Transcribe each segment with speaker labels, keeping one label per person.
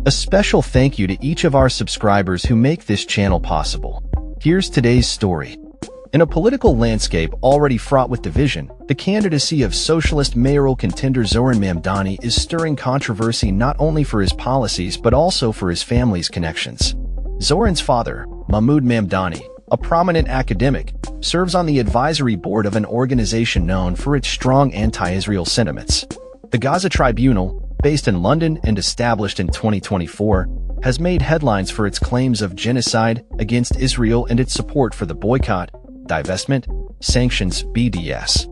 Speaker 1: A special thank you to each of our subscribers who make this channel possible. Here's today's story. In a political landscape already fraught with division, the candidacy of socialist mayoral contender Zohran Mamdani is stirring controversy not only for his policies but also for his family's connections. Zohran's father, Mahmood Mamdani, a prominent academic, serves on the advisory board of an organization known for its strong anti-Israel sentiments. The Gaza Tribunal, based in London and established in 2024, has made headlines for its claims of genocide against Israel and its support for the boycott, divestment, sanctions (BDS)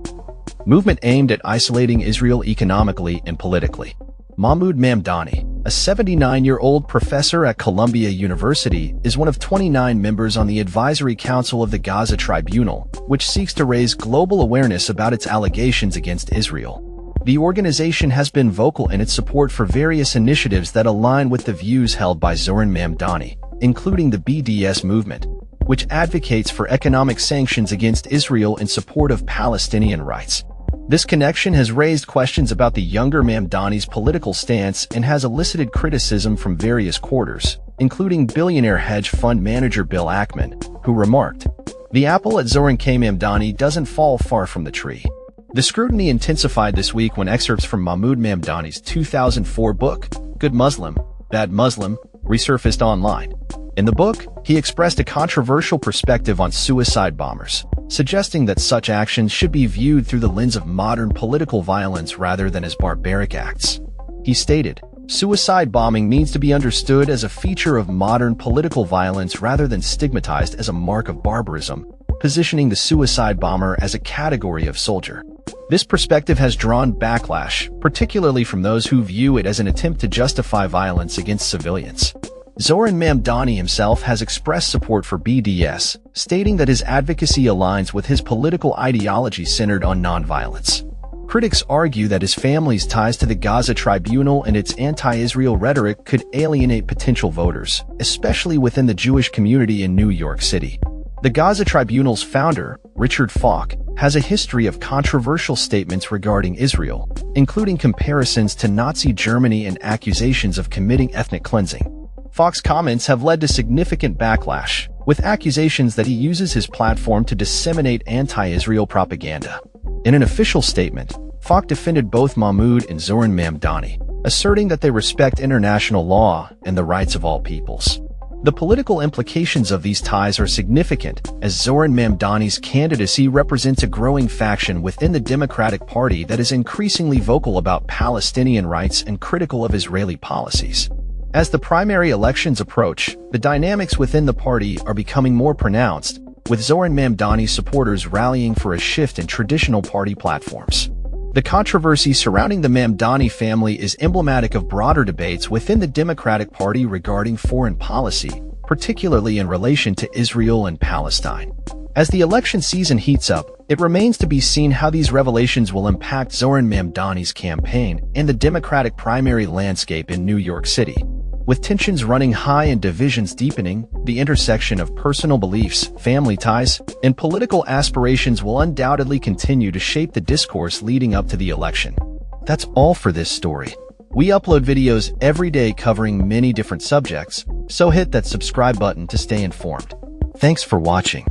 Speaker 1: movement aimed at isolating Israel economically and politically. Mahmood Mamdani, a 79-year-old professor at Columbia University, is one of 29 members on the Advisory Council of the Gaza Tribunal, which seeks to raise global awareness about its allegations against Israel. The organization has been vocal in its support for various initiatives that align with the views held by Zohran Mamdani, including the BDS movement, which advocates for economic sanctions against Israel in support of Palestinian rights. This connection has raised questions about the younger Mamdani's political stance and has elicited criticism from various quarters, including billionaire hedge fund manager Bill Ackman, who remarked, "The apple at Zohran Mamdani doesn't fall far from the tree." The scrutiny intensified this week when excerpts from Mahmood Mamdani's 2004 book, Good Muslim, Bad Muslim, resurfaced online. In the book, he expressed a controversial perspective on suicide bombers, suggesting that such actions should be viewed through the lens of modern political violence rather than as barbaric acts. He stated, "Suicide bombing needs to be understood as a feature of modern political violence rather than stigmatized as a mark of barbarism, positioning the suicide bomber as a category of soldier." This perspective has drawn backlash, particularly from those who view it as an attempt to justify violence against civilians. Zohran Mamdani himself has expressed support for BDS, stating that his advocacy aligns with his political ideology centered on nonviolence. Critics argue that his family's ties to the Gaza Tribunal and its anti-Israel rhetoric could alienate potential voters, especially within the Jewish community in New York City. The Gaza Tribunal's founder, Richard Falk, has a history of controversial statements regarding Israel, including comparisons to Nazi Germany and accusations of committing ethnic cleansing. Falk's comments have led to significant backlash, with accusations that he uses his platform to disseminate anti-Israel propaganda. In an official statement, Falk defended both Mahmood and Zohran Mamdani, asserting that they respect international law and the rights of all peoples. The political implications of these ties are significant, as Zohran Mamdani's candidacy represents a growing faction within the Democratic Party that is increasingly vocal about Palestinian rights and critical of Israeli policies. As the primary elections approach, the dynamics within the party are becoming more pronounced, with Zohran Mamdani's supporters rallying for a shift in traditional party platforms. The controversy surrounding the Mamdani family is emblematic of broader debates within the Democratic Party regarding foreign policy, particularly in relation to Israel and Palestine. As the election season heats up, it remains to be seen how these revelations will impact Zohran Mamdani's campaign and the Democratic primary landscape in New York City. With tensions running high and divisions deepening, the intersection of personal beliefs, family ties, and political aspirations will undoubtedly continue to shape the discourse leading up to the election. That's all for this story. We upload videos every day covering many different subjects, so hit that subscribe button to stay informed. Thanks for watching.